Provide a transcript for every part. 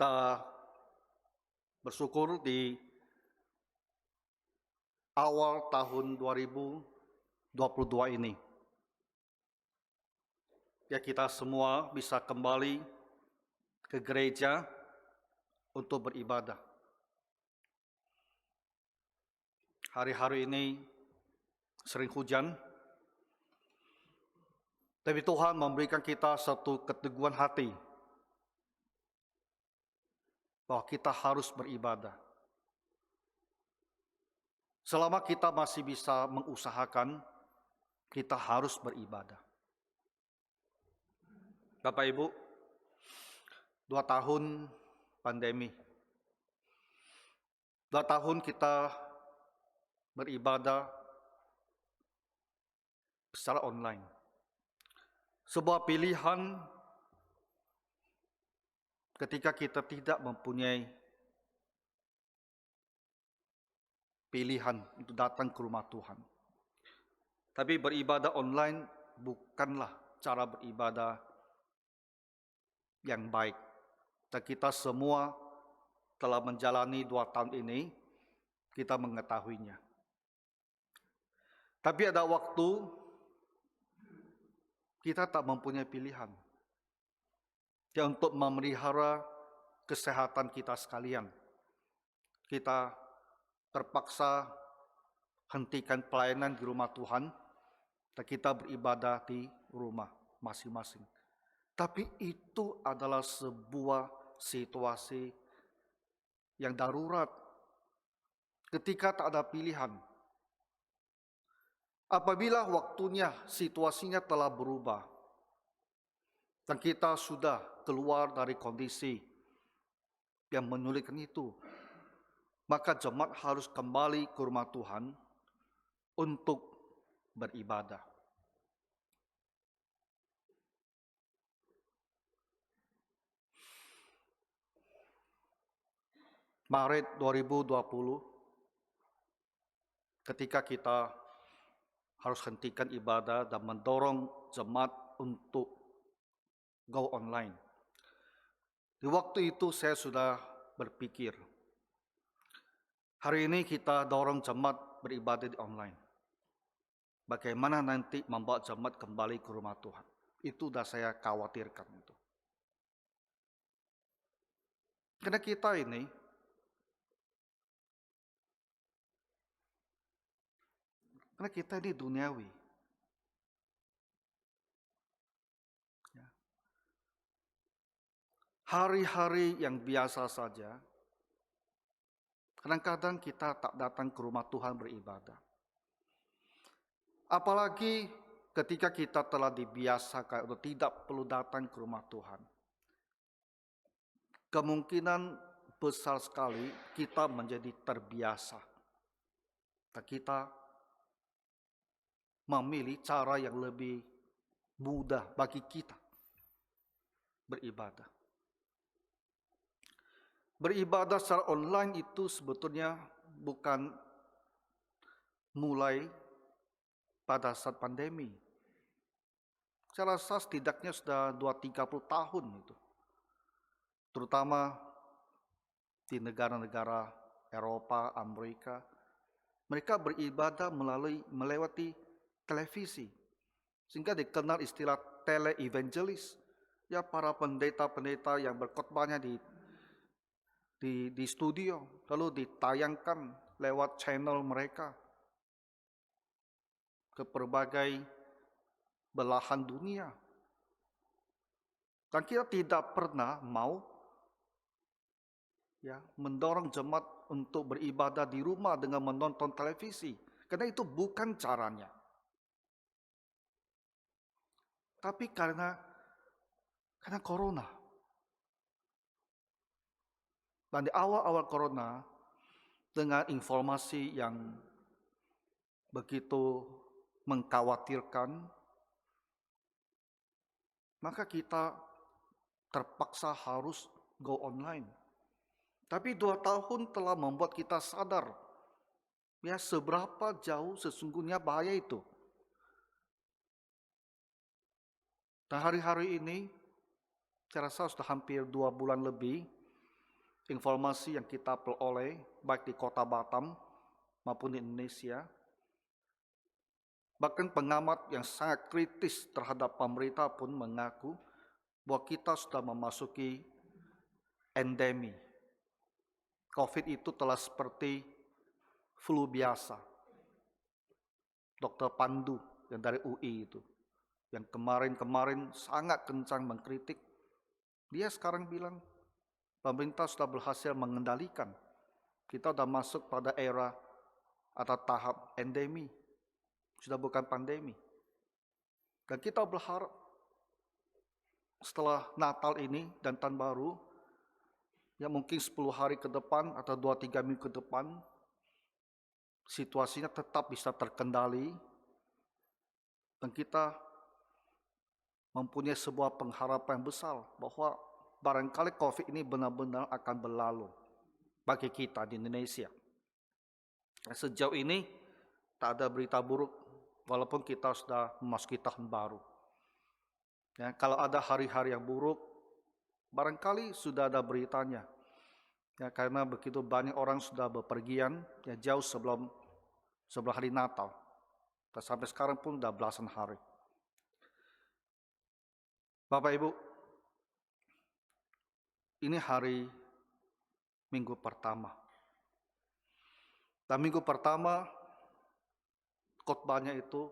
Kita bersyukur di awal tahun 2022 ini, ya kita semua bisa kembali ke gereja untuk beribadah. Hari-hari ini sering hujan, tapi Tuhan memberikan kita satu keteguhan hati bahwa kita harus beribadah. Selama kita masih bisa mengusahakan, kita harus beribadah. Bapak Ibu, 2 tahun pandemi. 2 tahun kita beribadah secara online. Sebuah pilihan ketika kita tidak mempunyai pilihan untuk datang ke rumah Tuhan. Tapi beribadah online bukanlah cara beribadah yang baik. Dan kita semua telah menjalani 2 tahun ini, kita mengetahuinya. Tapi ada waktu kita tak mempunyai pilihan. Ya, untuk memelihara kesehatan kita sekalian, kita terpaksa hentikan pelayanan di rumah Tuhan dan kita beribadah di rumah masing-masing. Tapi itu adalah sebuah situasi yang darurat ketika tak ada pilihan. Apabila waktunya, situasinya telah berubah dan kita sudah keluar dari kondisi yang menyulitkan itu, maka jemaat harus kembali ke rumah Tuhan untuk beribadah. Maret 2020, ketika kita harus hentikan ibadah dan mendorong jemaat untuk go online. Di waktu itu saya sudah berpikir, hari ini kita dorong jemaat beribadah di online. Bagaimana nanti membawa jemaat kembali ke rumah Tuhan? Itu sudah saya khawatirkan itu. Karena kita ini duniawi. Hari-hari yang biasa saja, kadang-kadang kita tak datang ke rumah Tuhan beribadah. Apalagi ketika kita telah dibiasakan untuk tidak perlu datang ke rumah Tuhan. Kemungkinan besar sekali kita menjadi terbiasa. Dan kita memilih cara yang lebih mudah bagi kita beribadah. Beribadah secara online itu sebetulnya bukan mulai pada saat pandemi. Saya rasa setidaknya sudah 2-30 tahun itu. Terutama di negara-negara Eropa, Amerika. Mereka beribadah melewati televisi. Sehingga dikenal istilah tele-evangelis. Ya, para pendeta-pendeta yang berkhotbahnya di studio, lalu ditayangkan lewat channel mereka ke berbagai belahan dunia. Dan kita tidak pernah mau mendorong jemaat untuk beribadah di rumah dengan menonton televisi, karena itu bukan caranya. Tapi karena corona. Dan di awal-awal corona, dengan informasi yang begitu mengkhawatirkan, maka kita terpaksa harus go online. Tapi 2 tahun telah membuat kita sadar, ya seberapa jauh sesungguhnya bahaya itu. Dan hari-hari ini, saya rasa sudah hampir 2 bulan lebih, informasi yang kita peroleh baik di kota Batam maupun di Indonesia, bahkan pengamat yang sangat kritis terhadap pemerintah pun mengaku bahwa kita sudah memasuki endemi. COVID itu telah seperti flu biasa. Dr. Pandu yang dari UI itu, yang kemarin sangat kencang mengkritik, dia sekarang bilang pemerintah sudah berhasil mengendalikan. Kita sudah masuk pada era atau tahap endemi, sudah bukan pandemi. Dan kita berharap setelah Natal ini dan Tahun Baru, ya mungkin 10 hari ke depan atau 2-3 minggu ke depan, situasinya tetap bisa terkendali dan kita mempunyai sebuah pengharapan besar bahwa barangkali COVID ini benar-benar akan berlalu bagi kita di Indonesia. Sejauh ini tak ada berita buruk walaupun kita sudah memasuki tahun baru. Ya, kalau ada hari-hari yang buruk, barangkali sudah ada beritanya. Ya, karena begitu banyak orang sudah bepergian ya jauh sebelum hari Natal. Dan sampai sekarang pun sudah belasan hari. Bapak Ibu, ini hari minggu pertama. Dan minggu pertama khotbahnya itu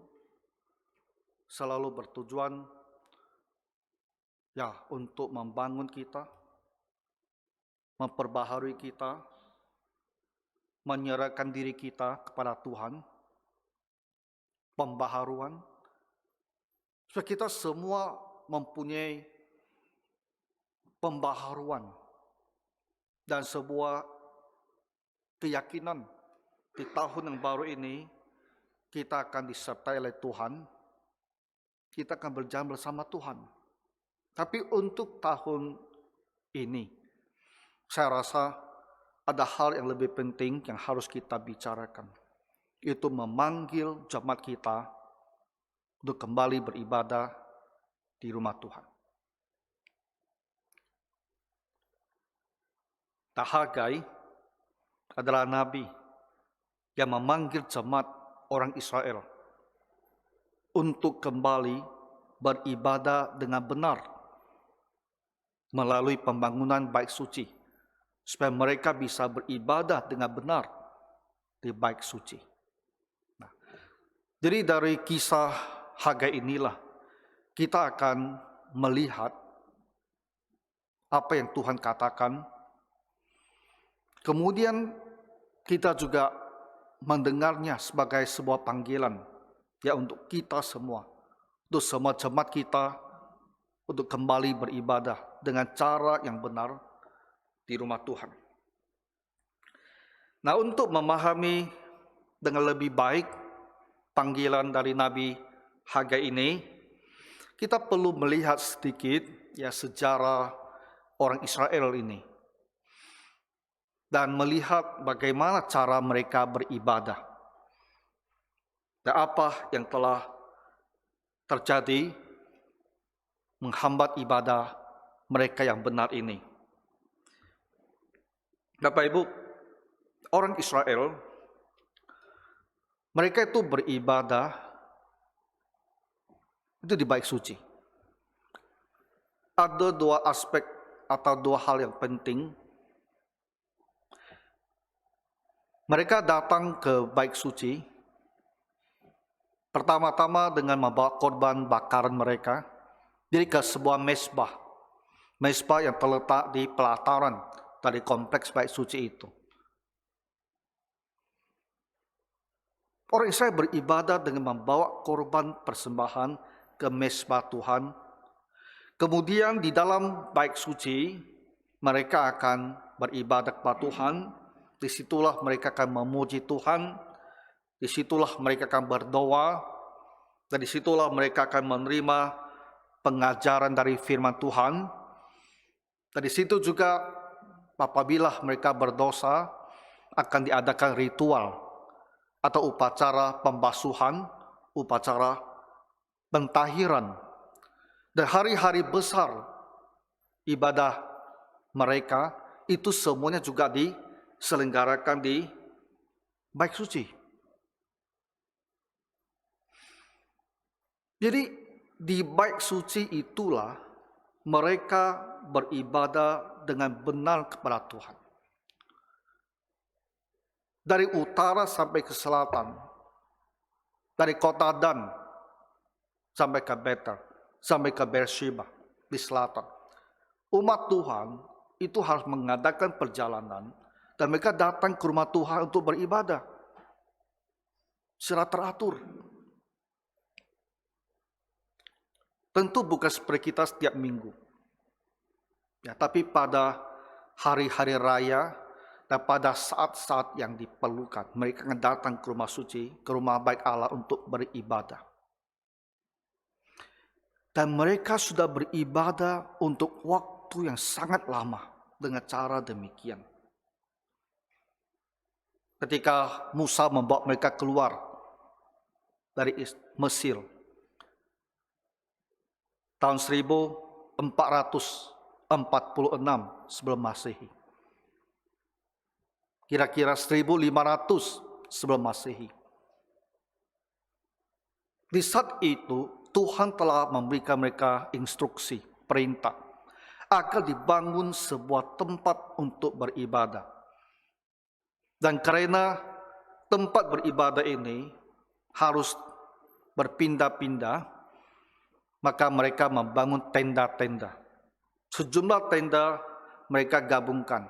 selalu bertujuan ya untuk membangun kita, memperbaharui kita, menyerahkan diri kita kepada Tuhan, pembaharuan, supaya kita semua mempunyai pembaharuan dan sebuah keyakinan di tahun yang baru ini kita akan disertai oleh Tuhan, kita akan berjalan bersama Tuhan. Tapi untuk tahun ini, saya rasa ada hal yang lebih penting yang harus kita bicarakan, yaitu memanggil jemaat kita untuk kembali beribadah di rumah Tuhan. Hagai adalah nabi yang memanggil jemaat orang Israel untuk kembali beribadah dengan benar melalui pembangunan bait suci, supaya mereka bisa beribadah dengan benar di bait suci. Nah, jadi dari kisah Hagai inilah kita akan melihat apa yang Tuhan katakan. Kemudian kita juga mendengarnya sebagai sebuah panggilan ya untuk kita semua, untuk semua jemaat kita untuk kembali beribadah dengan cara yang benar di rumah Tuhan. Nah, untuk memahami dengan lebih baik panggilan dari Nabi Hagai ini, kita perlu melihat sedikit ya sejarah orang Israel ini dan melihat bagaimana cara mereka beribadah dan apa yang telah terjadi menghambat ibadah mereka yang benar ini. Bapak Ibu, orang Israel, mereka itu beribadah itu di bait suci. Ada dua aspek atau dua hal yang penting. Mereka datang ke bait suci, pertama-tama dengan membawa korban bakaran mereka, jadi ke sebuah mezbah yang terletak di pelataran dari kompleks bait suci itu. Orang Israel beribadah dengan membawa korban persembahan ke mezbah Tuhan. Kemudian di dalam bait suci, mereka akan beribadah kepada Tuhan. Disitulah mereka akan memuji Tuhan, disitulah mereka akan berdoa, dan disitulah mereka akan menerima pengajaran dari firman Tuhan. Dan di situ juga apabila mereka berdosa, akan diadakan ritual atau upacara pembasuhan, upacara pentahiran. Dan hari-hari besar ibadah mereka itu semuanya juga diselenggarakan di Bait Suci. Jadi di Bait Suci itulah mereka beribadah dengan benar kepada Tuhan. Dari utara sampai ke selatan, dari kota Dan sampai ke Betel, sampai ke Beersheba di selatan. Umat Tuhan itu harus mengadakan perjalanan dan mereka datang ke rumah Tuhan untuk beribadah secara teratur. Tentu bukan seperti kita setiap minggu. Ya, tapi pada hari-hari raya dan pada saat-saat yang diperlukan, mereka akan datang ke rumah suci, ke rumah bait Allah untuk beribadah. Dan mereka sudah beribadah untuk waktu yang sangat lama dengan cara demikian. Ketika Musa membawa mereka keluar dari Mesir, tahun 1446 sebelum Masehi. Kira-kira 1500 sebelum Masehi. Di saat itu Tuhan telah memberikan mereka instruksi, perintah, agar dibangun sebuah tempat untuk beribadah. Dan karena tempat beribadah ini harus berpindah-pindah, maka mereka membangun tenda-tenda. Sejumlah tenda mereka gabungkan.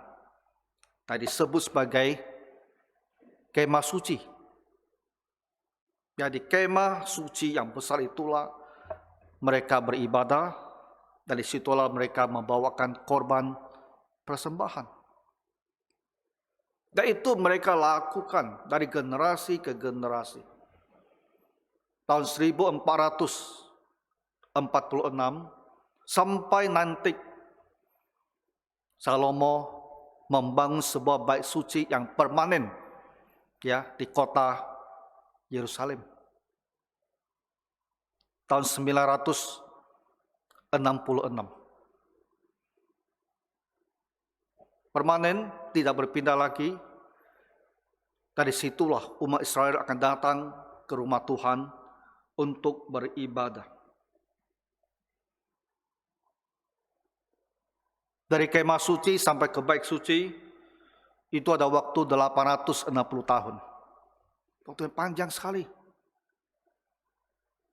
Tadi disebut sebagai kemah suci. Jadi kemah suci yang besar itulah mereka beribadah. Dari situlah mereka membawakan korban persembahan. Dan itu mereka lakukan dari generasi ke generasi. Tahun 1446 sampai nanti Salomo membangun sebuah bait suci yang permanen ya di kota Yerusalem. Tahun 966. Permanen, tidak berpindah lagi. Dari situlah umat Israel akan datang ke rumah Tuhan untuk beribadah. Dari kemah suci sampai ke bait suci, itu ada waktu 860 tahun. Waktu yang panjang sekali.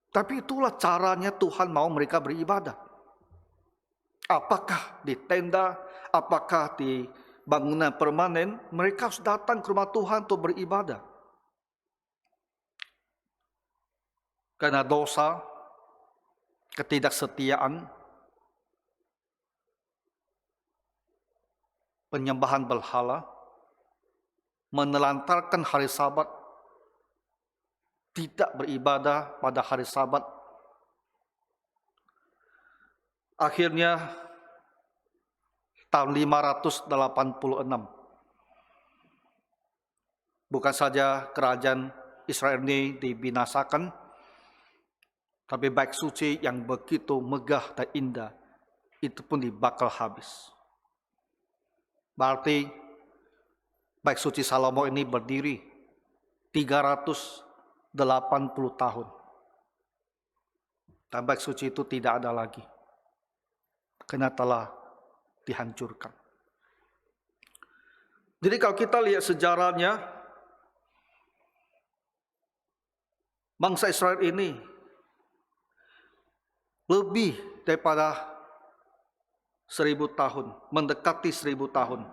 Tapi itulah caranya Tuhan mau mereka beribadah. Apakah di tenda, apakah di bangunan permanen, mereka harus datang ke rumah Tuhan untuk beribadah. Karena dosa, ketidaksetiaan, penyembahan berhala, menelantarkan hari Sabat, tidak beribadah pada hari Sabat. Akhirnya tahun 586, bukan saja kerajaan Israel ini dibinasakan, tapi bait suci yang begitu megah dan indah itu pun dibakar habis. Berarti bait suci Salomo ini berdiri 380 tahun. Dan bait suci itu tidak ada lagi. Karena telah dihancurkan. Jadi kalau kita lihat sejarahnya, bangsa Israel ini lebih daripada 1000 tahun, mendekati 1000 tahun.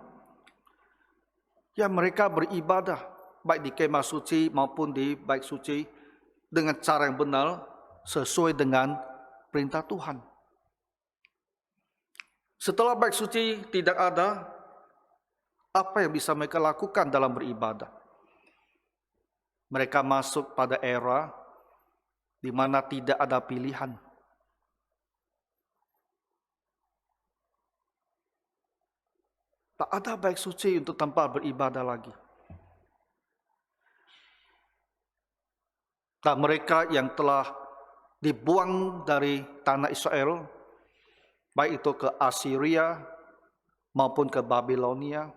Ya, mereka beribadah baik di kemah suci maupun di bait suci dengan cara yang benar sesuai dengan perintah Tuhan. Setelah bait suci tidak ada, apa yang bisa mereka lakukan dalam beribadah? Mereka masuk pada era di mana tidak ada pilihan. Tak ada bait suci untuk tempat beribadah lagi. Dan mereka yang telah dibuang dari tanah Israel, baik itu ke Assyria, maupun ke Babilonia,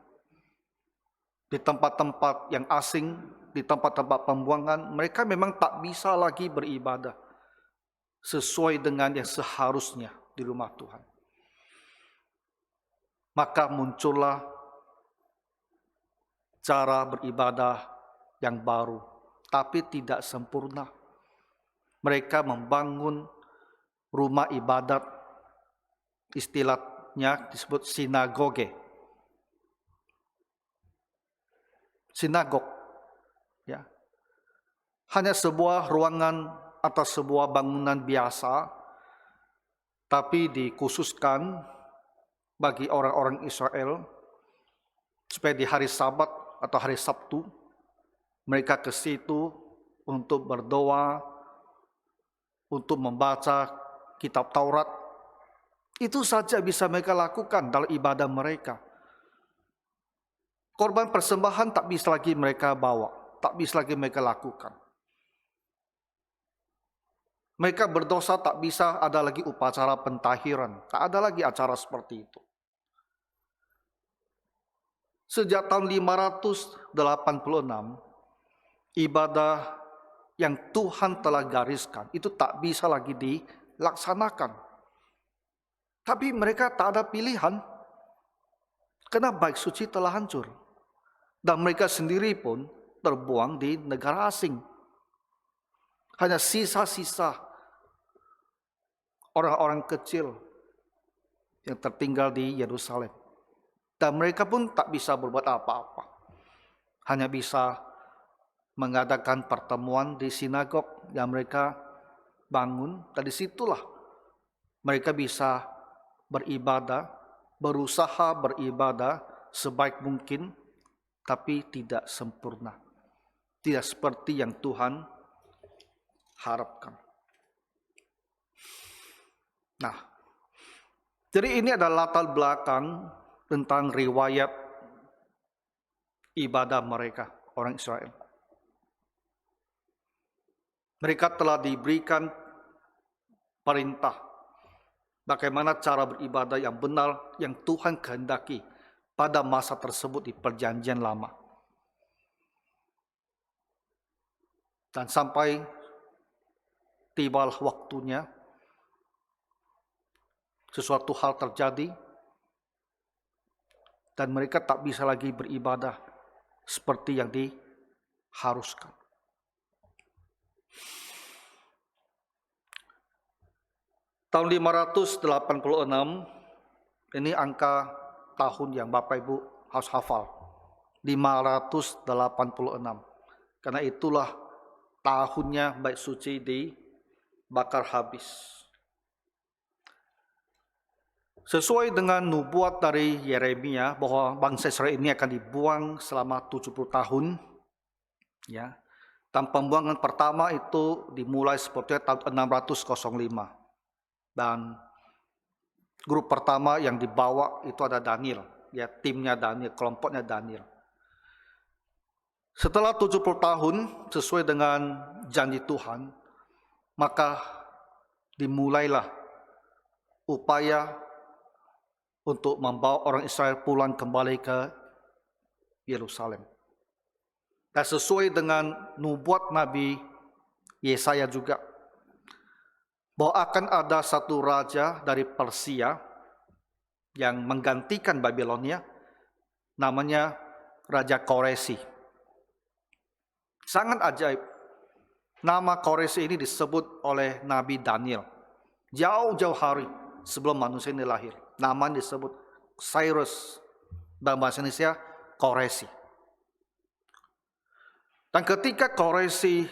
di tempat-tempat yang asing, di tempat-tempat pembuangan, mereka memang tak bisa lagi beribadah sesuai dengan yang seharusnya di rumah Tuhan. Maka muncullah cara beribadah yang baru, tapi tidak sempurna. Mereka membangun rumah ibadat, istilahnya disebut sinagoge. Sinagog, ya. Hanya sebuah ruangan atau sebuah bangunan biasa, tapi dikhususkan bagi orang-orang Israel supaya di hari Sabat atau hari Sabtu mereka ke situ untuk berdoa, untuk membaca kitab Taurat. Itu saja bisa mereka lakukan dalam ibadah mereka. Korban persembahan tak bisa lagi mereka bawa, tak bisa lagi mereka lakukan. Mereka berdosa tak bisa ada lagi upacara pentahiran, tak ada lagi acara seperti itu. Sejak tahun 586, ibadah yang Tuhan telah gariskan itu tak bisa lagi dilaksanakan. Tapi mereka tak ada pilihan, karena bait suci telah hancur. Dan mereka sendiri pun terbuang di negara asing. Hanya sisa-sisa orang-orang kecil yang tertinggal di Yerusalem. Dan mereka pun tak bisa berbuat apa-apa. Hanya bisa mengadakan pertemuan di sinagog yang mereka bangun. Dan disitulah mereka bisa beribadah, berusaha beribadah sebaik mungkin, tapi tidak sempurna. Tidak seperti yang Tuhan harapkan. Nah, jadi ini adalah latar belakang tentang riwayat ibadah mereka, orang Israel. Mereka telah diberikan perintah bagaimana cara beribadah yang benar yang Tuhan kehendaki pada masa tersebut di Perjanjian Lama. Dan sampai tibalah waktunya, sesuatu hal terjadi, dan mereka tak bisa lagi beribadah seperti yang diharuskan. Tahun 586, ini angka tahun yang Bapak Ibu harus hafal. 586. Karena itulah tahunnya bait suci dibakar habis. Sesuai dengan nubuat dari Yeremia bahwa bangsa Israel ini akan dibuang selama 70 tahun. Ya. Dan pembuangan pertama itu dimulai seperti tahun 605. Dan grup pertama yang dibawa itu ada Daniel. Ya, timnya Daniel, kelompoknya Daniel. Setelah 70 tahun sesuai dengan janji Tuhan, maka dimulailah upaya untuk membawa orang Israel pulang kembali ke Yerusalem. Dan sesuai dengan nubuat Nabi Yesaya juga, bahwa akan ada satu raja dari Persia yang menggantikan Babilonia, namanya Raja Koresi. Sangat ajaib. Nama Koresi ini disebut oleh Nabi Daniel jauh-jauh hari sebelum manusia ini lahir. Namanya disebut Cyrus, dalam bahasa Indonesia Koresi. Dan ketika Koresi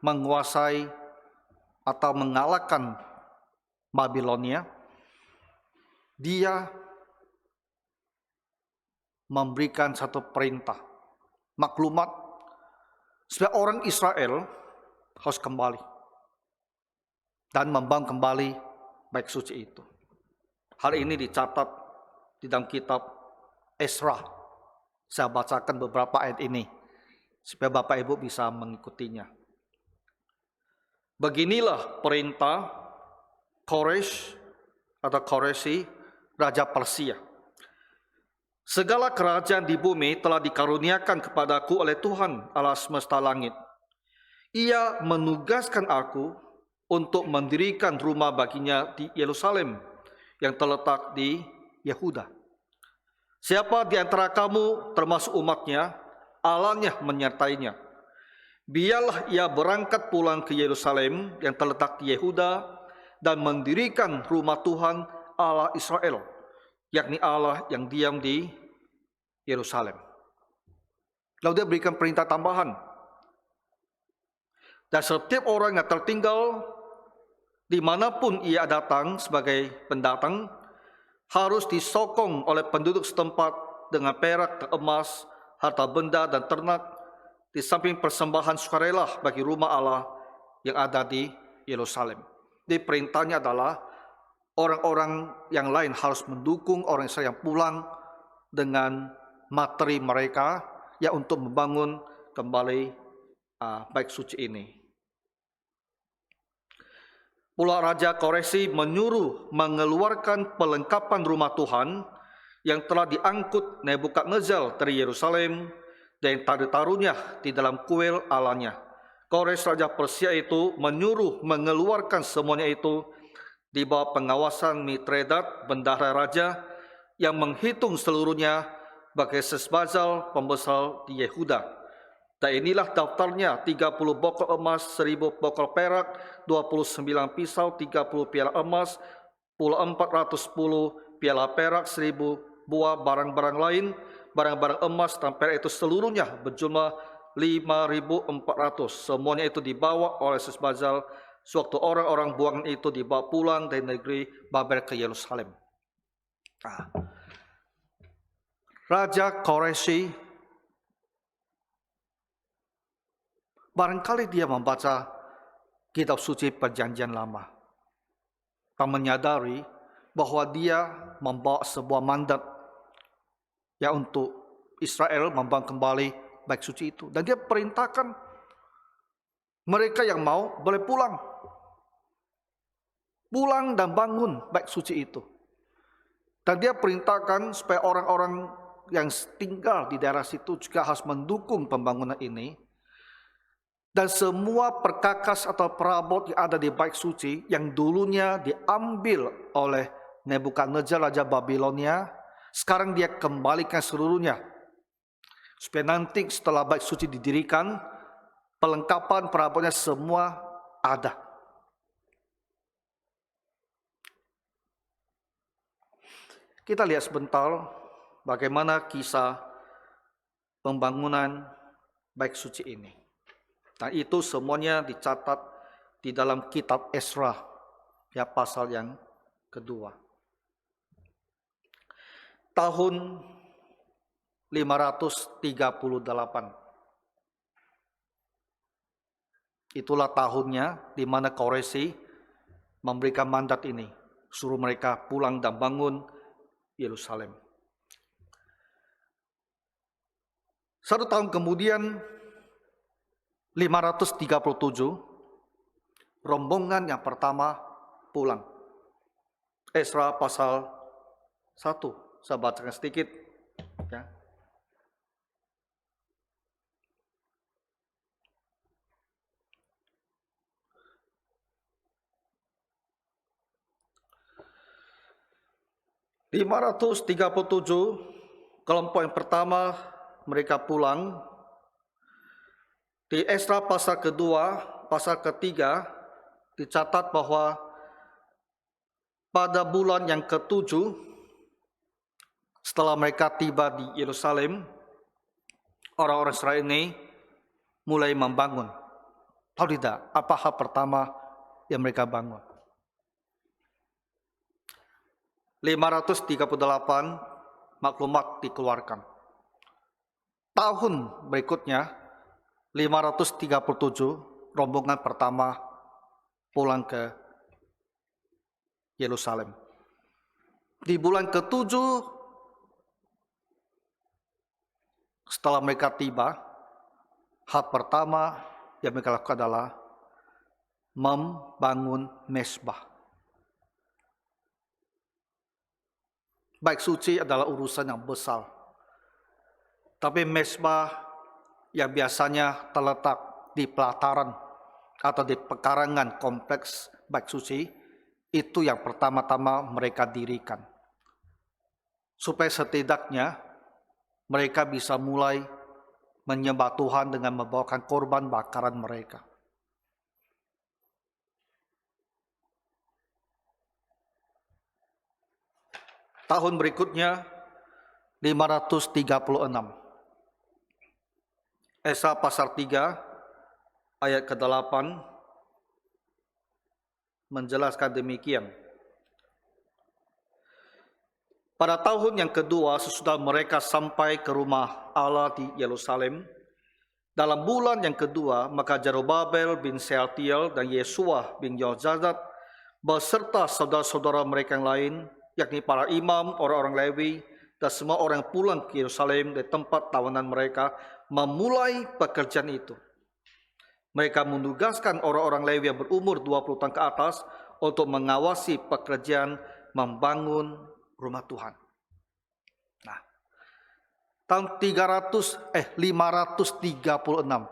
menguasai atau mengalahkan Babilonia, dia memberikan satu perintah, maklumat, supaya orang Israel harus kembali dan membangun kembali bait suci itu. Hal ini dicatat di dalam kitab Esra. Saya bacakan beberapa ayat ini supaya Bapak Ibu bisa mengikutinya. Beginilah perintah Koresh atau Koresi, Raja Persia. Segala kerajaan di bumi telah dikaruniakan kepadaku oleh Tuhan Allah semesta langit. Ia menugaskan aku untuk mendirikan rumah baginya di Yerusalem yang terletak di Yehuda. Siapa di antara kamu termasuk umatnya, Allahnya menyertainya. Biarlah ia berangkat pulang ke Yerusalem yang terletak di Yehuda dan mendirikan rumah Tuhan Allah Israel, yakni Allah yang diam di Yerusalem. Lalu dia berikan perintah tambahan. Dan setiap orang yang tertinggal dimanapun ia datang sebagai pendatang harus disokong oleh penduduk setempat dengan perak dan emas, harta benda dan ternak, di samping persembahan sukarela bagi rumah Allah yang ada di Yerusalem. Jadi perintahnya adalah orang-orang yang lain harus mendukung orang Israel yang pulang dengan materi mereka ya untuk membangun kembali bait suci ini. Pula Raja Koresi menyuruh mengeluarkan perlengkapan rumah Tuhan yang telah diangkut Nebukadnezar dari Yerusalem dan tak ditaruhnya di dalam kuil Allahnya. Kores Raja Persia itu menyuruh mengeluarkan semuanya itu di bawah pengawasan Mitredat, bendahara raja, yang menghitung seluruhnya bagi Sesbazar, pembesar di Yehuda. Dan inilah daftarnya: 30 bokol emas, 1000 bokol perak, 29 pisau, 30 piala emas, pula 410 piala perak, 1000 buah barang-barang lain, barang-barang emas dan perak itu seluruhnya berjumlah 5.400. Semuanya itu dibawa oleh Sesbazar sewaktu orang-orang buangan itu dibawa pulang dari negeri Babel ke Yerusalem. Raja Koresi barangkali dia membaca kitab suci Perjanjian Lama dan menyadari bahwa dia membawa sebuah mandat ya untuk Israel membangun kembali bait suci itu, dan dia perintahkan mereka yang mau boleh pulang dan bangun bait suci itu. Dan dia perintahkan supaya orang-orang yang tinggal di daerah situ juga harus mendukung pembangunan ini. Dan semua perkakas atau perabot yang ada di bait suci yang dulunya diambil oleh Nebukadnezar Raja Babilonia, sekarang dia kembalikan seluruhnya. Supaya nanti setelah bait suci didirikan, perlengkapan perabotnya semua ada. Kita lihat sebentar bagaimana kisah pembangunan bait suci ini. Dan itu semuanya dicatat di dalam kitab Esra, ya, pasal yang kedua. Tahun 538. Itulah tahunnya di mana Koresi memberikan mandat ini, suruh mereka pulang dan bangun Yerusalem. 1 tahun kemudian, 537, rombongan yang pertama pulang. Esra pasal 1, saya bacakan sedikit. Ya. (537) kelompok yang pertama mereka pulang. Di Esra pasal kedua, pasal ketiga dicatat bahwa pada bulan yang ke-7 setelah mereka tiba di Yerusalem, orang-orang Israel ini mulai membangun. Tahu tidak apa hal pertama yang mereka bangun? 538 maklumat dikeluarkan. Tahun berikutnya 537 rombongan pertama pulang ke Yerusalem. Di bulan ke-7 setelah mereka tiba, hal pertama yang mereka lakukan adalah membangun mezbah. Bait suci adalah urusan yang besar. Tapi mezbah yang biasanya terletak di pelataran atau di pekarangan kompleks bait suci, itu yang pertama-tama mereka dirikan. Supaya setidaknya mereka bisa mulai menyembah Tuhan dengan membawakan korban bakaran mereka. Tahun berikutnya 536. Esa pasal 3 ayat ke-8 menjelaskan demikian. Pada tahun yang kedua sesudah mereka sampai ke rumah Allah di Yerusalem, dalam bulan yang kedua, maka Zerubabel bin Shealtiel dan Yesua bin Yozadat beserta saudara-saudara mereka yang lain, yakni para imam, orang-orang Lewi, dan semua orang pulang ke Yerusalem dari tempat tawanan mereka, memulai pekerjaan itu. Mereka menugaskan orang-orang Lewi yang berumur 20 tahun ke atas untuk mengawasi pekerjaan membangun rumah Tuhan. Nah, tahun 536,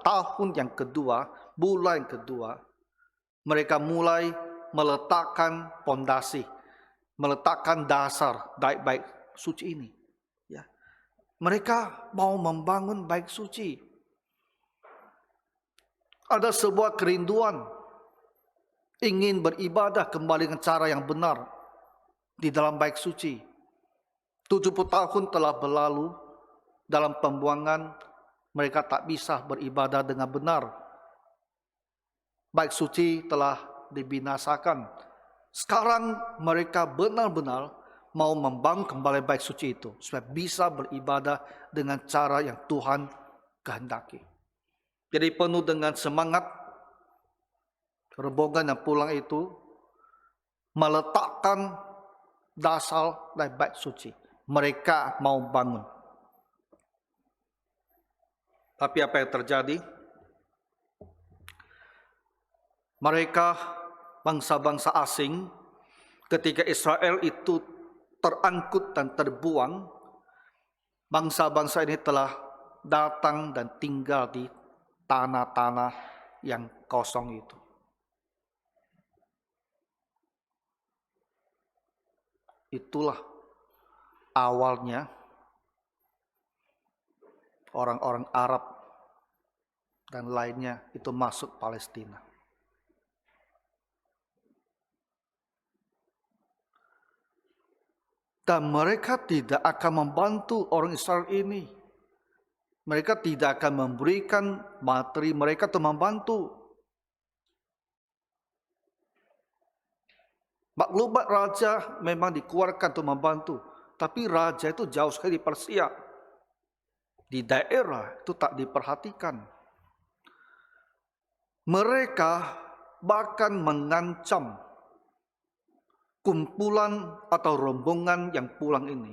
tahun yang kedua, bulan yang kedua, mereka mulai meletakkan pondasi, meletakkan dasar bait suci ini. Ya. Mereka mau membangun bait suci. Ada sebuah kerinduan ingin beribadah kembali dengan cara yang benar di dalam bait suci. 70 tahun telah berlalu dalam pembuangan, mereka tak bisa beribadah dengan benar. Bait suci telah dibinasakan. Sekarang mereka benar-benar mau membangun kembali bait suci itu supaya bisa beribadah dengan cara yang Tuhan kehendaki. Jadi penuh dengan semangat, rombongan yang pulang itu meletakkan dasar dari bait suci. Mereka mau bangun. Tapi apa yang terjadi? Mereka bangsa-bangsa asing, ketika Israel itu terangkut dan terbuang, bangsa-bangsa ini telah datang dan tinggal di tanah-tanah yang kosong itu. Itulah awalnya orang-orang Arab dan lainnya itu masuk Palestina. Dan mereka tidak akan membantu orang Israel ini. Mereka tidak akan memberikan materi mereka untuk membantu. Maklumat raja memang dikeluarkan untuk membantu. Tapi raja itu jauh sekali di Persia. Di daerah itu tak diperhatikan. Mereka bahkan mengancam kumpulan atau rombongan yang pulang ini,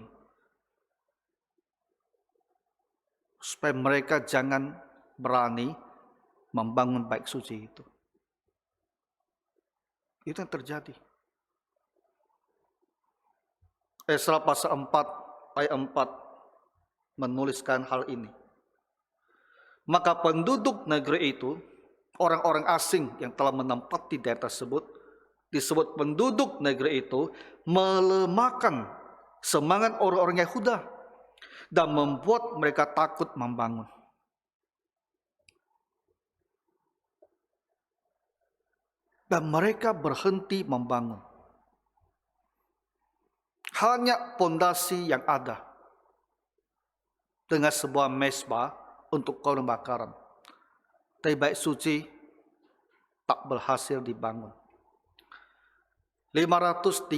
supaya mereka jangan berani membangun bait suci itu. Itu yang terjadi. Esra pasal 4 ayat 4 menuliskan hal ini. Maka penduduk negeri itu, orang-orang asing yang telah menempati daerah tersebut, disebut penduduk negeri itu, melemahkan semangat orang-orang Yahuda dan membuat mereka takut membangun. Dan mereka berhenti membangun. Hanya pondasi yang ada dengan sebuah mezbah untuk korban bakaran. Tapi bait suci tak berhasil dibangun. 536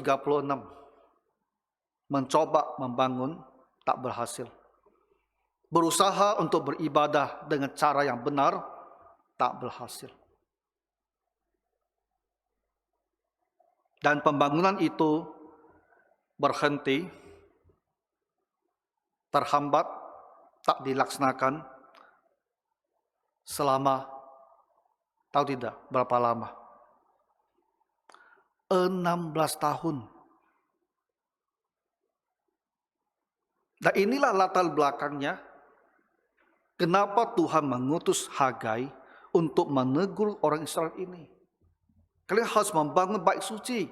mencoba membangun, tak berhasil. Berusaha untuk beribadah dengan cara yang benar, tak berhasil. Dan pembangunan itu berhenti, terhambat, tak dilaksanakan selama, tahu tidak berapa lama? 16 tahun. Dan inilah latar belakangnya Kenapa Tuhan mengutus Hagai untuk menegur orang Israel ini? Kalian harus membangun bait suci.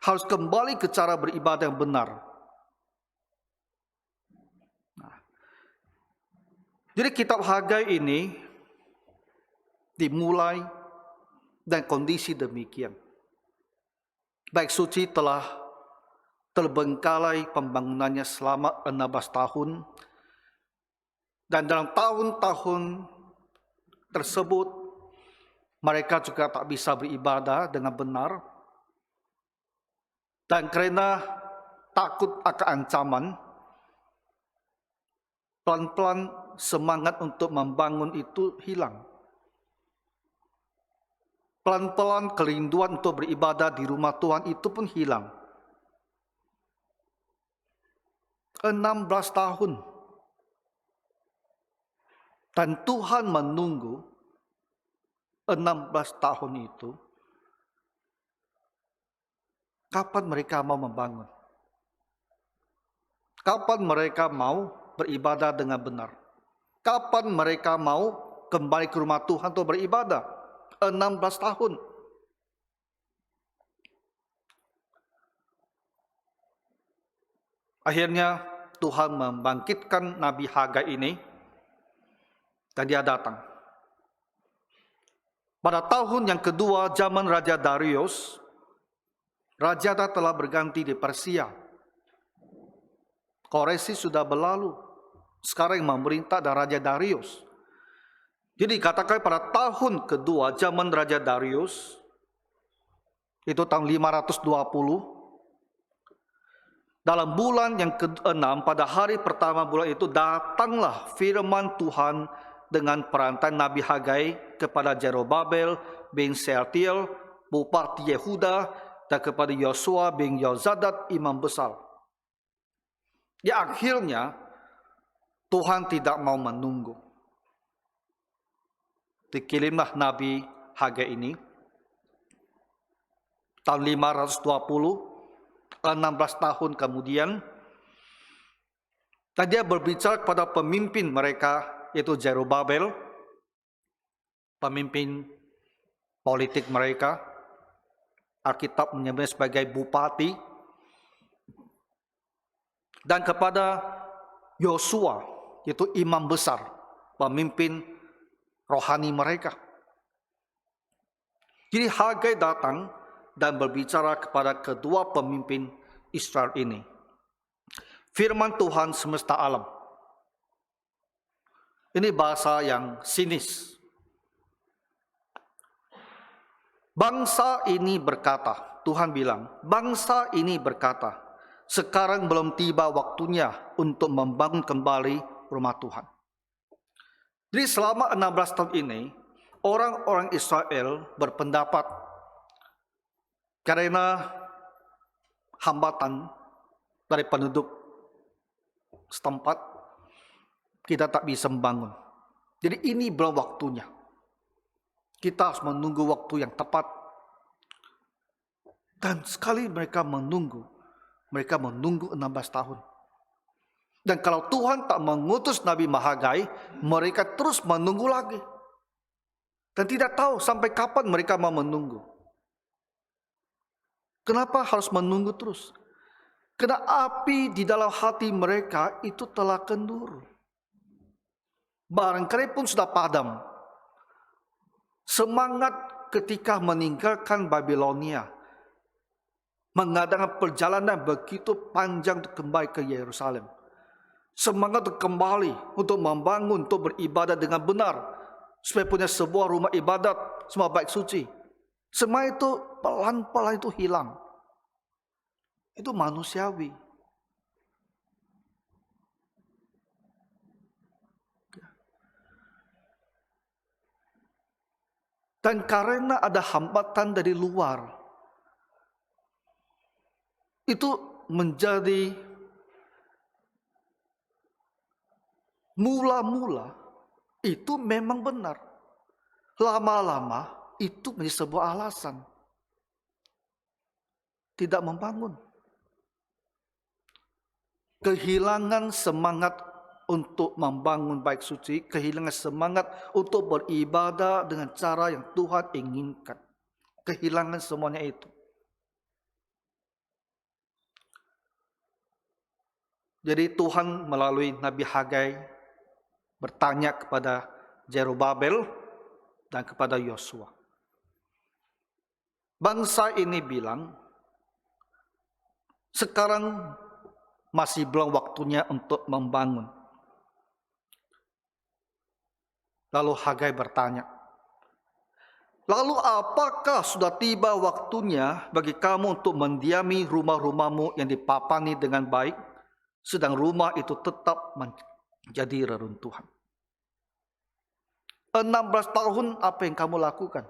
Harus kembali ke cara beribadah yang benar. Jadi kitab Hagai ini dimulai dan kondisi demikian. Bait suci telah terbengkalai pembangunannya selama 16 tahun. Dan dalam tahun-tahun tersebut, mereka juga tak bisa beribadah dengan benar. Dan karena takut akan ancaman, pelan-pelan semangat untuk membangun itu hilang. Pelan-pelan kerinduan untuk beribadah di rumah Tuhan itu pun hilang. 16 tahun. Dan Tuhan menunggu 16 tahun itu. Kapan mereka mau membangun? Kapan mereka mau beribadah dengan benar? Kapan mereka mau kembali ke rumah Tuhan untuk beribadah? 16 tahun. Akhirnya Tuhan membangkitkan Nabi Hagai ini dan dia datang. Pada tahun yang kedua zaman Raja Darius, Raja telah berganti di Persia. Koresi sudah berlalu. Sekarang yang memerintah adalah Raja Darius. Jadi katakan pada tahun kedua zaman Raja Darius, itu tahun 520, dalam bulan yang ke-6, pada hari pertama bulan itu, datanglah firman Tuhan dengan perantaraan Nabi Hagai kepada Jerubabel bin Shealtiel, bupati Yehuda, dan kepada Yosua bin Yozadat, imam besar. Ya, akhirnya Tuhan tidak mau menunggu. Dikirimlah Nabi Hagai ini tahun 520, 16 tahun kemudian, dan dia berbicara kepada pemimpin mereka, yaitu Jerubabel, pemimpin politik mereka. Alkitab menyebutnya sebagai bupati, dan kepada Yosua, yaitu imam besar, pemimpin rohani mereka. Jadi Hagai datang dan berbicara kepada kedua pemimpin Israel ini. Firman Tuhan semesta alam. Ini bahasa yang sinis. Bangsa ini berkata, Tuhan bilang, bangsa ini berkata, sekarang belum tiba waktunya untuk membangun kembali rumah Tuhan. Jadi selama 16 tahun ini, orang-orang Israel berpendapat karena hambatan dari penduduk setempat, kita tak bisa membangun. Jadi ini belum waktunya. Kita harus menunggu waktu yang tepat. Dan sekali mereka menunggu 16 tahun. Dan kalau Tuhan tak mengutus Nabi Hagai, mereka terus menunggu lagi. Dan tidak tahu sampai kapan mereka mau menunggu. Kenapa harus menunggu terus? Karena api di dalam hati mereka itu telah kendur. Barangkali pun sudah padam. Semangat ketika meninggalkan Babilonia, mengadakan perjalanan begitu panjang untuk kembali ke Yerusalem. Semangat untuk kembali, untuk membangun, untuk beribadah dengan benar, supaya punya sebuah rumah ibadat, semua baik suci. Semua itu pelan-pelan itu hilang. Itu manusiawi. Dan karena ada hambatan dari luar, itu menjadi mula-mula itu memang benar. Lama-lama itu menjadi sebuah alasan. Tidak membangun. Kehilangan semangat untuk membangun bait suci, kehilangan semangat untuk beribadah dengan cara yang Tuhan inginkan. Kehilangan semuanya itu. Jadi Tuhan melalui Nabi Hagai bertanya kepada Zerubabel dan kepada Yosua. Bangsa ini bilang, sekarang masih belum waktunya untuk membangun. Lalu Hagai bertanya, lalu apakah sudah tiba waktunya bagi kamu untuk mendiami rumah-rumahmu yang dipapani dengan baik, sedang rumah itu tetap menjadi reruntuhan? 16 tahun apa yang kamu lakukan?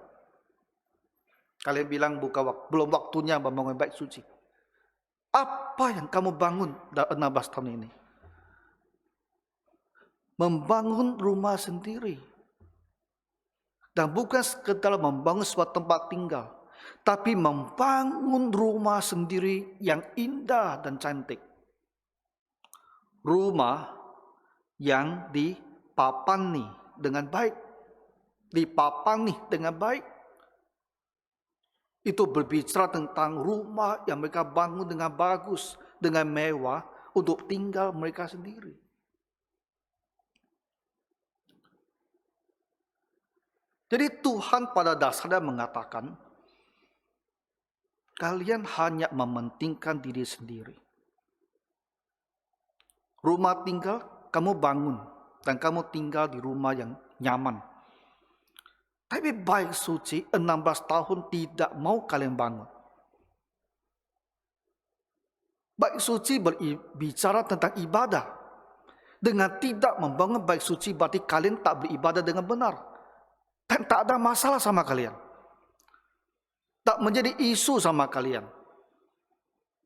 Kalian bilang belum waktunya membangun bait suci. Apa yang kamu bangun dalam 16 tahun ini? Membangun rumah sendiri. Dan bukan sekedar membangun suatu tempat tinggal, tapi membangun rumah sendiri yang indah dan cantik. Rumah yang dipapani dengan baik. Itu berbicara tentang rumah yang mereka bangun dengan bagus, dengan mewah, untuk tinggal mereka sendiri. Jadi Tuhan pada dasarnya mengatakan, kalian hanya mementingkan diri sendiri. Rumah tinggal, kamu bangun, dan kamu tinggal di rumah yang nyaman. Tapi bait suci 16 tahun tidak mau kalian bangun. Bait suci berbicara tentang ibadah. Dengan tidak membangun bait suci berarti kalian tak beribadah dengan benar. Dan tak ada masalah sama kalian. Tak menjadi isu sama kalian.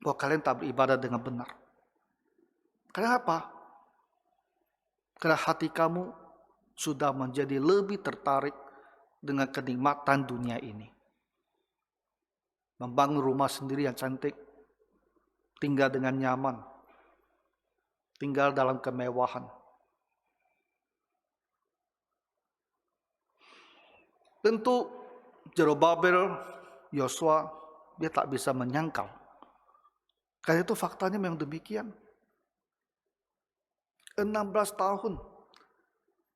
Bahwa kalian tak beribadah dengan benar. Kenapa? Karena hati kamu sudah menjadi lebih tertarik dengan kenikmatan dunia ini. Membangun rumah sendiri yang cantik. Tinggal dengan nyaman. Tinggal dalam kemewahan. Tentu Zerubabel, Yosua, dia tak bisa menyangkal. Karena itu faktanya memang demikian. 16 tahun.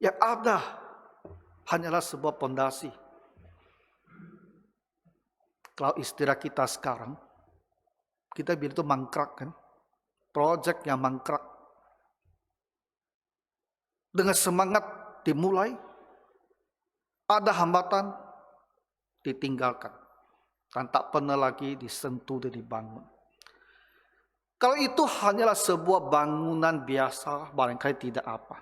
Yang ada hanyalah sebuah pondasi. Kalau istilah kita sekarang, kita bilang itu mangkrak kan. Project yang mangkrak. Dengan semangat dimulai, ada hambatan, ditinggalkan. Dan tak pernah lagi disentuh dan dibangun. Kalau itu hanyalah sebuah bangunan biasa, barangkali tidak apa.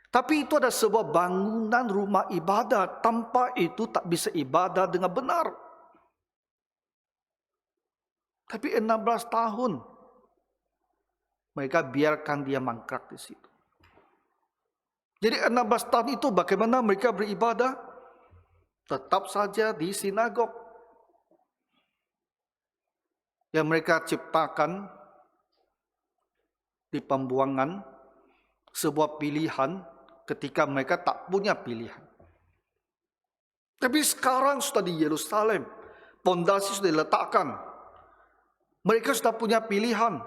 Tapi itu ada sebuah bangunan rumah ibadah. Tanpa itu tak bisa ibadah dengan benar. Tapi 16 tahun, mereka biarkan dia mangkrak di situ. Jadi 16 tahun itu bagaimana mereka beribadah? Tetap saja di sinagog. Yang mereka ciptakan di pembuangan sebuah pilihan ketika mereka tak punya pilihan. Tapi sekarang sudah di Yerusalem, pondasi sudah diletakkan. Mereka sudah punya pilihan.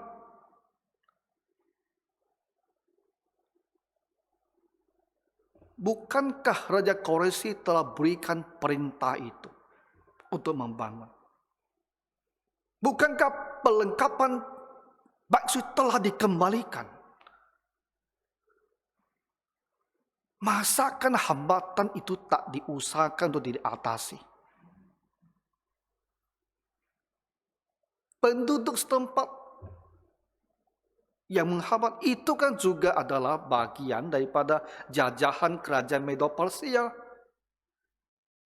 Bukankah Raja Koresi telah berikan perintah itu untuk membangun? Bukankah perlengkapan bait suci telah dikembalikan? Masakan hambatan itu tak diusahakan untuk diatasi? Penduduk setempat yang menghambat itu kan juga adalah bagian daripada jajahan kerajaan Medo-Persia.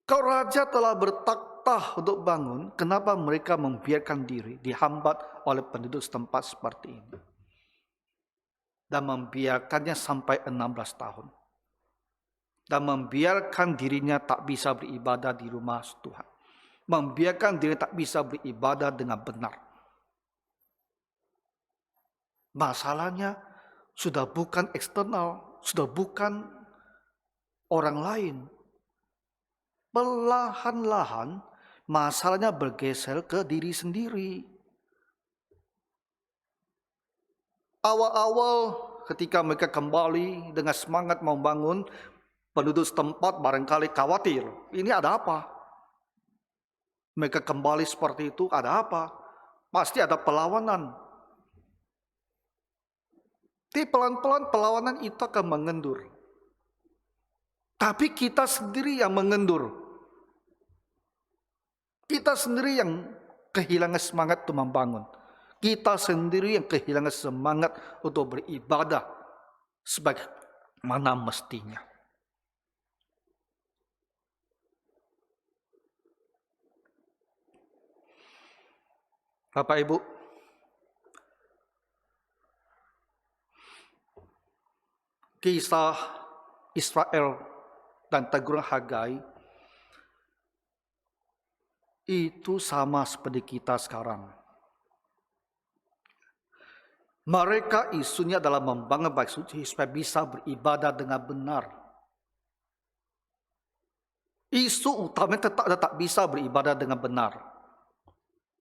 Kalau raja telah bertakhta untuk bangun, kenapa mereka membiarkan diri dihambat oleh penduduk setempat seperti ini? Dan membiarkannya sampai 16 tahun. Dan membiarkan dirinya tak bisa beribadah di rumah Tuhan. Membiarkan diri tak bisa beribadah dengan benar. Masalahnya sudah bukan eksternal, sudah bukan orang lain. Perlahan-lahan masalahnya bergeser ke diri sendiri. Awal-awal ketika mereka kembali dengan semangat membangun, penduduk setempat barangkali khawatir. Ini ada apa? Mereka kembali seperti itu, ada apa? Pasti ada perlawanan. Tapi pelan-pelan perlawanan itu akan mengendur. Tapi kita sendiri yang mengendur. Kita sendiri yang kehilangan semangat untuk membangun. Kita sendiri yang kehilangan semangat untuk beribadah sebagaimana mestinya. Bapak Ibu, kisah Israel dan teguran Hagai itu sama seperti kita sekarang. Mereka isunya adalah membangun bait suci supaya bisa beribadah dengan benar. Isu utamanya tak bisa beribadah dengan benar.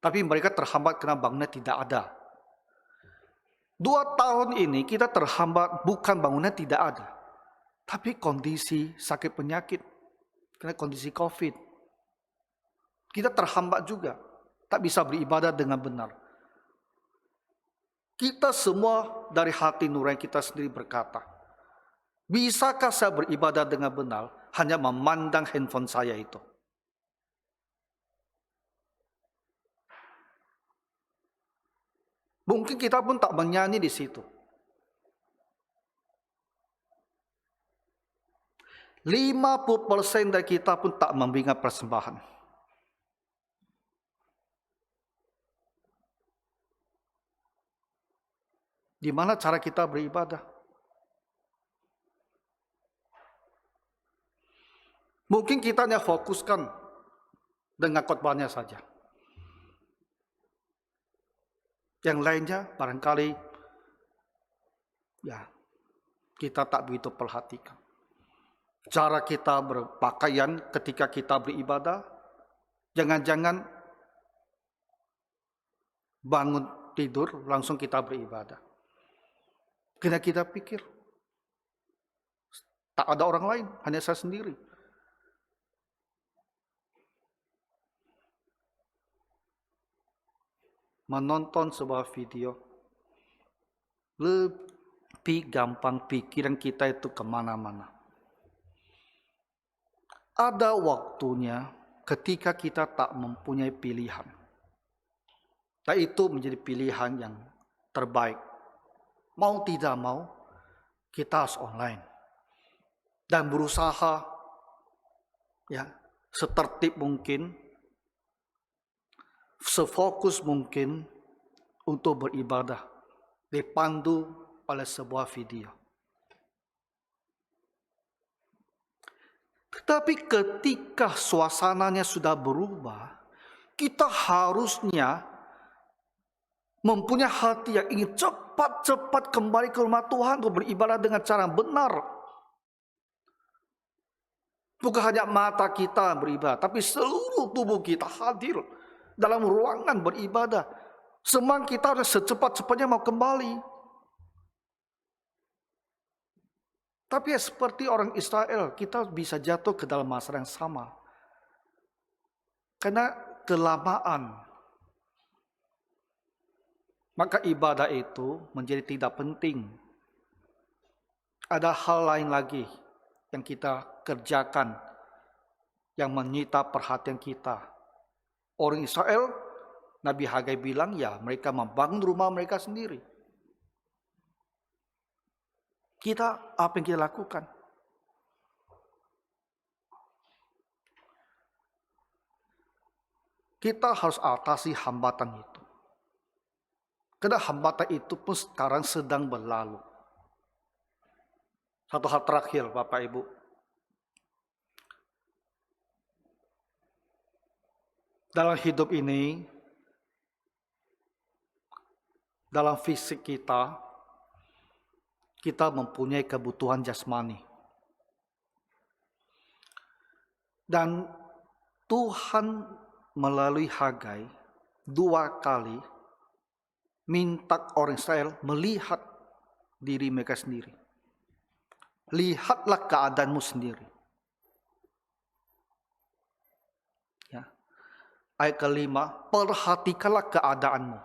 Tapi mereka terhambat karena bangunan tidak ada. 2 tahun ini kita terhambat bukan bangunan tidak ada. Tapi kondisi sakit penyakit. Karena kondisi COVID. Kita terhambat juga. Tak bisa beribadah dengan benar. Kita semua dari hati nurani kita sendiri berkata, bisakah saya beribadah dengan benar hanya memandang handphone saya itu? Mungkin kita pun tak menyanyi di situ. 50% dari kita pun tak memberikan persembahan. Di mana cara kita beribadah? Mungkin kita hanya fokuskan dengan khotbahnya saja. Yang lainnya barangkali ya kita tak begitu perhatikan. Cara kita berpakaian ketika kita beribadah, jangan-jangan bangun tidur langsung kita beribadah. Karena kita pikir tak ada orang lain, hanya saya sendiri. Menonton sebuah video lebih gampang, pikiran kita itu kemana-mana. Ada waktunya ketika kita tak mempunyai pilihan. Dan itu menjadi pilihan yang terbaik. Mau tidak mau, kita harus online. Dan berusaha ya setertib mungkin, sefokus mungkin untuk beribadah. Dipandu oleh sebuah video. Tetapi ketika suasananya sudah berubah, kita harusnya mempunyai hati yang ingin cepat-cepat kembali ke rumah Tuhan untuk beribadah dengan cara benar. Bukan hanya mata kita beribadah, tapi seluruh tubuh kita hadir dalam ruangan beribadah. Semangat kita harus secepat-cepatnya mau kembali. Tapi ya seperti orang Israel, kita bisa jatuh ke dalam masalah yang sama. Karena kelamaan. Maka ibadah itu menjadi tidak penting. Ada hal lain lagi yang kita kerjakan yang menyita perhatian kita. Orang Israel, Nabi Hagai bilang ya mereka membangun rumah mereka sendiri. Kita apa yang kita lakukan? Kita harus atasi hambatan itu. Karena hambatan itu pun sekarang sedang berlalu. Satu hal terakhir Bapak Ibu. Dalam hidup ini, dalam fisik kita, kita mempunyai kebutuhan jasmani. Dan Tuhan melalui Hagai 2 kali minta orang Israel melihat diri mereka sendiri. Lihatlah keadaanmu sendiri. Ya. Ayat kelima, perhatikanlah keadaanmu.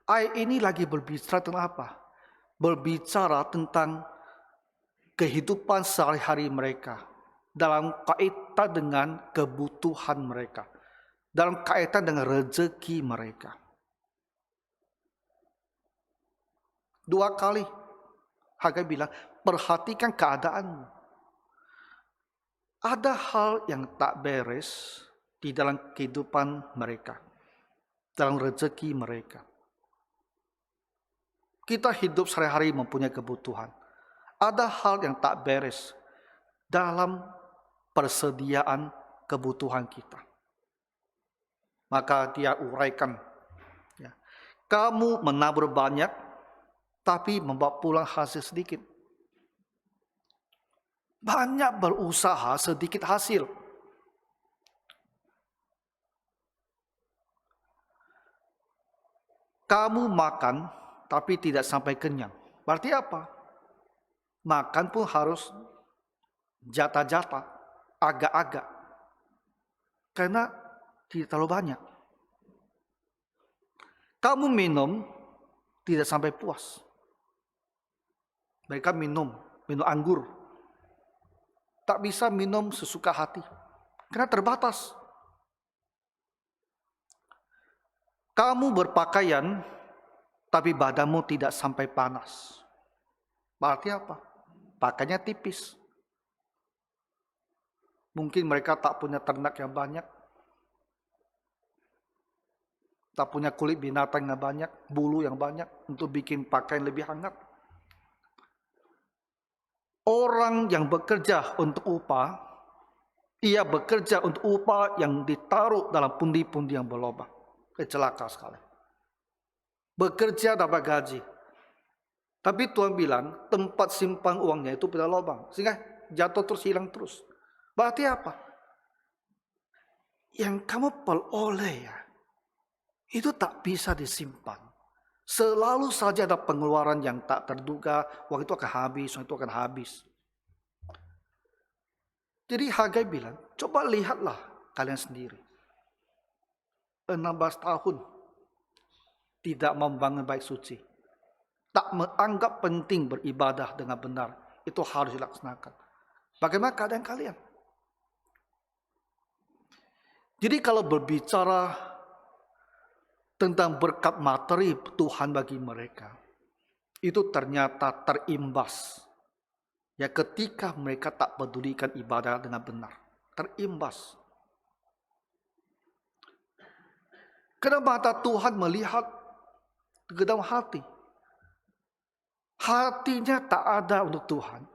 Ayat ini lagi berbicara tentang apa? Berbicara tentang kehidupan sehari-hari mereka dalam kaitan dengan kebutuhan mereka, dalam kaitan dengan rezeki mereka. 2 kali Hagai bilang, perhatikan keadaanmu. Ada hal yang tak beres di dalam kehidupan mereka, dalam rezeki mereka. Kita hidup sehari-hari mempunyai kebutuhan. Ada hal yang tak beres dalam persediaan kebutuhan kita. Maka dia uraikan, ya, kamu menabur banyak, tapi membawa pulang hasil sedikit. Banyak berusaha, sedikit hasil. Kamu makan, tapi tidak sampai kenyang. Berarti apa? Makan pun harus jatah-jatah, agak-agak. Karena tidak terlalu banyak. Kamu minum, tidak sampai puas. Mereka minum anggur. Tak bisa minum sesuka hati. Karena terbatas. Kamu berpakaian, tapi badanmu tidak sampai panas. Berarti apa? Pakaiannya tipis. Mungkin mereka tak punya ternak yang banyak. Tak punya kulit binatang yang banyak, bulu yang banyak untuk bikin pakaian lebih hangat. Orang yang bekerja untuk upah, ia bekerja untuk upah yang ditaruh dalam pundi-pundi yang berlubang. Celaka sekali. Bekerja dapat gaji. Tapi Tuhan bilang tempat simpan uangnya itu pada lubang. Sehingga jatuh terus, hilang terus. Berarti apa? Yang kamu peroleh ya, itu tak bisa disimpan. Selalu saja ada pengeluaran yang tak terduga. Uang itu akan habis, uang itu akan habis. Jadi Hagai bilang, coba lihatlah kalian sendiri. 16 tahun tidak membangun bait suci. Tak menganggap penting beribadah dengan benar. Itu harus dilaksanakan. Bagaimana keadaan kalian? Jadi kalau berbicara tentang berkat materi Tuhan bagi mereka, itu ternyata terimbas. Ya, ketika mereka tak pedulikan ibadah dengan benar. Terimbas. Karena mata Tuhan melihat ke dalam hati. Hatinya tak ada untuk Tuhan.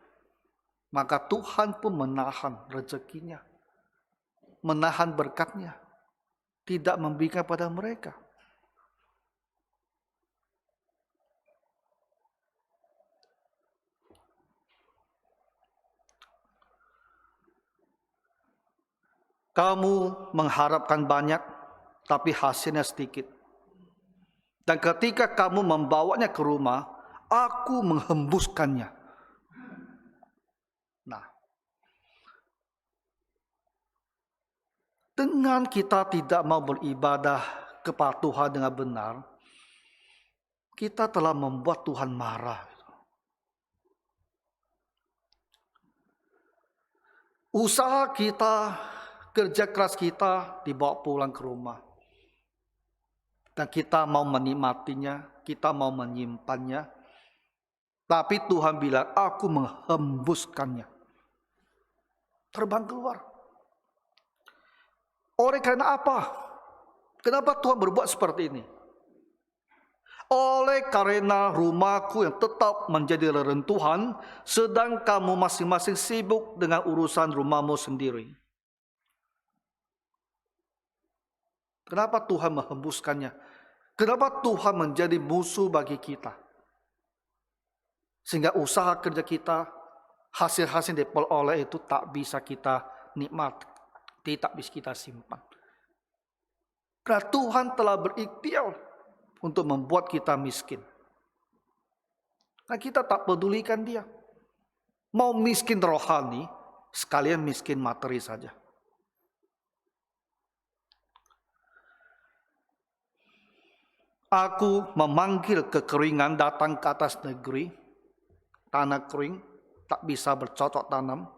Maka Tuhan pun menahan rezekinya. Menahan berkatnya. Tidak memberikan pada mereka. Kamu mengharapkan banyak, tapi hasilnya sedikit. Dan ketika kamu membawanya ke rumah, aku menghembuskannya. Nah, dengan kita tidak mau beribadah kepada Tuhan dengan benar, kita telah membuat Tuhan marah. Usaha kita, kerja keras kita dibawa pulang ke rumah. Dan kita mau menikmatinya, kita mau menyimpannya. Tapi Tuhan bilang, aku menghembuskannya. Terbang keluar. Oleh karena apa? Kenapa Tuhan berbuat seperti ini? Oleh karena rumahku yang tetap menjadi reruntuhan, sedang kamu masing-masing sibuk dengan urusan rumahmu sendiri. Kenapa Tuhan menghembuskannya? Kenapa Tuhan menjadi musuh bagi kita? Sehingga usaha kerja kita, hasil-hasil yang diperoleh itu tak bisa kita nikmati, tak bisa kita simpan. Karena Tuhan telah berikhtiar untuk membuat kita miskin. Nah, kita tak pedulikan dia. Mau miskin rohani, sekalian miskin materi saja. Aku memanggil kekeringan datang ke atas negeri, tanah kering, tak bisa bercocok tanam,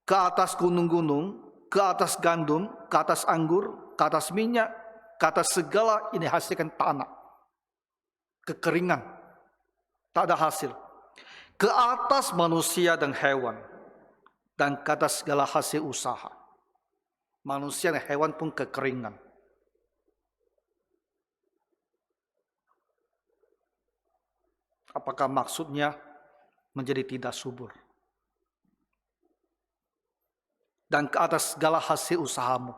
ke atas gunung-gunung, ke atas gandum, ke atas anggur, ke atas minyak, ke atas segala ini hasilkan tanah. Kekeringan, tak ada hasil. Ke atas manusia dan hewan, dan ke atas segala hasil usaha. Manusia dan hewan pun kekeringan. Apakah maksudnya menjadi tidak subur? Dan ke atas segala hasil usahamu.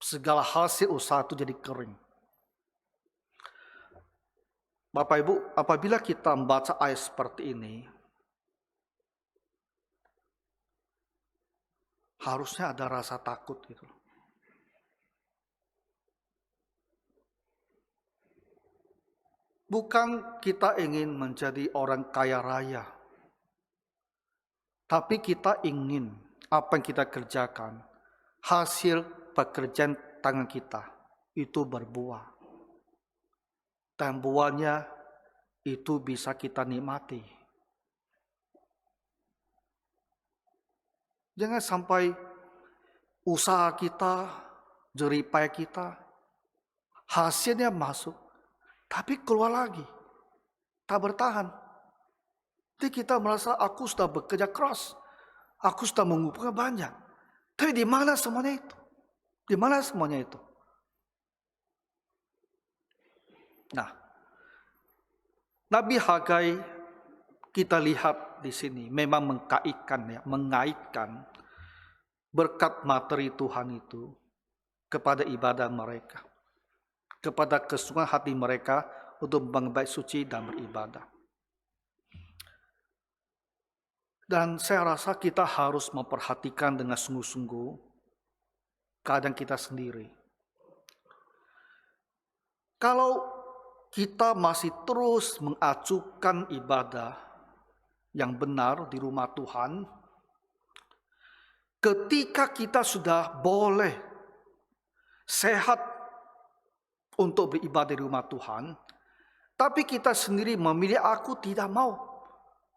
Segala hasil usaha itu jadi kering. Bapak Ibu, apabila kita membaca ayat seperti ini, harusnya ada rasa takut gitu. Bukan kita ingin menjadi orang kaya raya, tapi kita ingin apa yang kita kerjakan, hasil pekerjaan tangan kita itu berbuah. Dan buahnya itu bisa kita nikmati. Jangan sampai usaha kita, jeripaya kita, hasilnya masuk, tapi keluar lagi, tak bertahan. Jadi kita merasa aku sudah bekerja keras, aku sudah mengumpulkan banyak. Tapi di mana semuanya itu? Di mana semuanya itu? Nah, Nabi Hagai kita lihat di sini memang mengaitkan berkat materi Tuhan itu kepada ibadah mereka, kepada kesungguhan hati mereka untuk membaik suci dan beribadah. Dan saya rasa kita harus memperhatikan dengan sungguh-sungguh keadaan kita sendiri. Kalau kita masih terus mengacukan ibadah yang benar di rumah Tuhan, ketika kita sudah boleh sehat untuk beribadah di rumah Tuhan, tapi kita sendiri memilih aku tidak mau.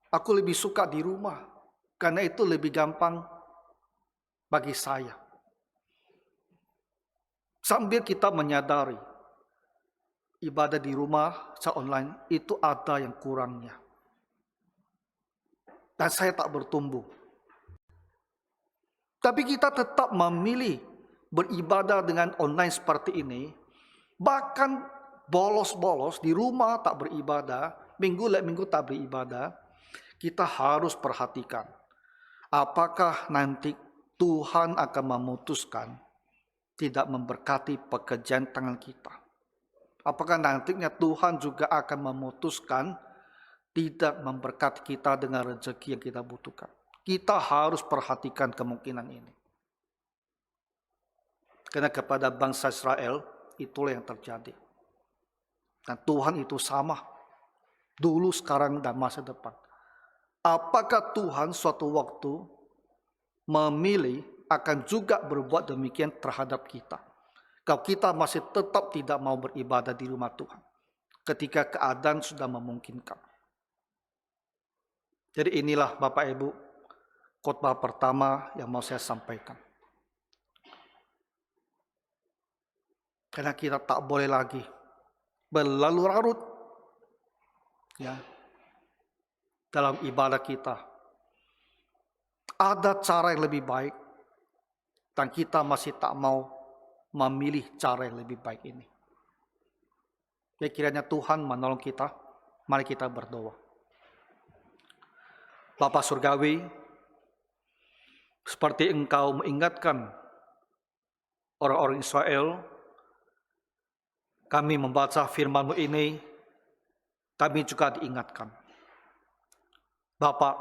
Aku lebih suka di rumah, karena itu lebih gampang bagi saya. Sambil kita menyadari ibadah di rumah secara online itu ada yang kurangnya. Dan saya tak bertumbuh. Tapi kita tetap memilih beribadah dengan online seperti ini. Bahkan bolos-bolos di rumah tak beribadah, minggu tak beribadah. Kita harus perhatikan, apakah nanti Tuhan akan memutuskan tidak memberkati pekerjaan tangan kita. Apakah nantinya Tuhan juga akan memutuskan tidak memberkati kita dengan rezeki yang kita butuhkan. Kita harus perhatikan kemungkinan ini. Karena kepada bangsa Israel itulah yang terjadi. Dan Tuhan itu sama. Dulu, sekarang, dan masa depan. Apakah Tuhan suatu waktu memilih akan juga berbuat demikian terhadap kita? Kalau kita masih tetap tidak mau beribadah di rumah Tuhan. Ketika keadaan sudah memungkinkan. Jadi inilah Bapak Ibu khotbah pertama yang mau saya sampaikan. Karena kita tak boleh lagi berlarut-larut ya, dalam ibadah kita. Ada cara yang lebih baik dan kita masih tak mau memilih cara yang lebih baik ini. Ya, kiranya Tuhan menolong kita. Mari kita berdoa. Bapa Surgawi, seperti Engkau mengingatkan orang-orang Israel, kami membaca firman-Mu ini Kami juga diingatkan, Bapak,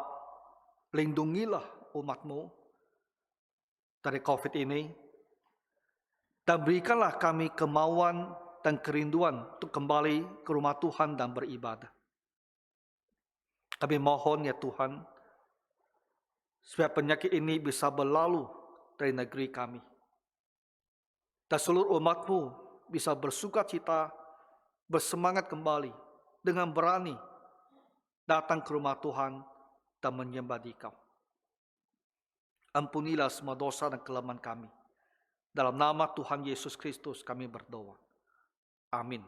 lindungilah umat-Mu dari COVID ini, dan berikanlah kami kemauan dan kerinduan untuk kembali ke rumah Tuhan dan beribadah. Kami mohon ya Tuhan, supaya penyakit ini bisa berlalu dari negeri kami. Dan seluruh umat-Mu bisa bersukacita, bersemangat kembali dengan berani datang ke rumah Tuhan dan menyembah Dikau. Ampunilah semua dosa dan kelemahan kami. Dalam nama Tuhan Yesus Kristus kami berdoa. Amin.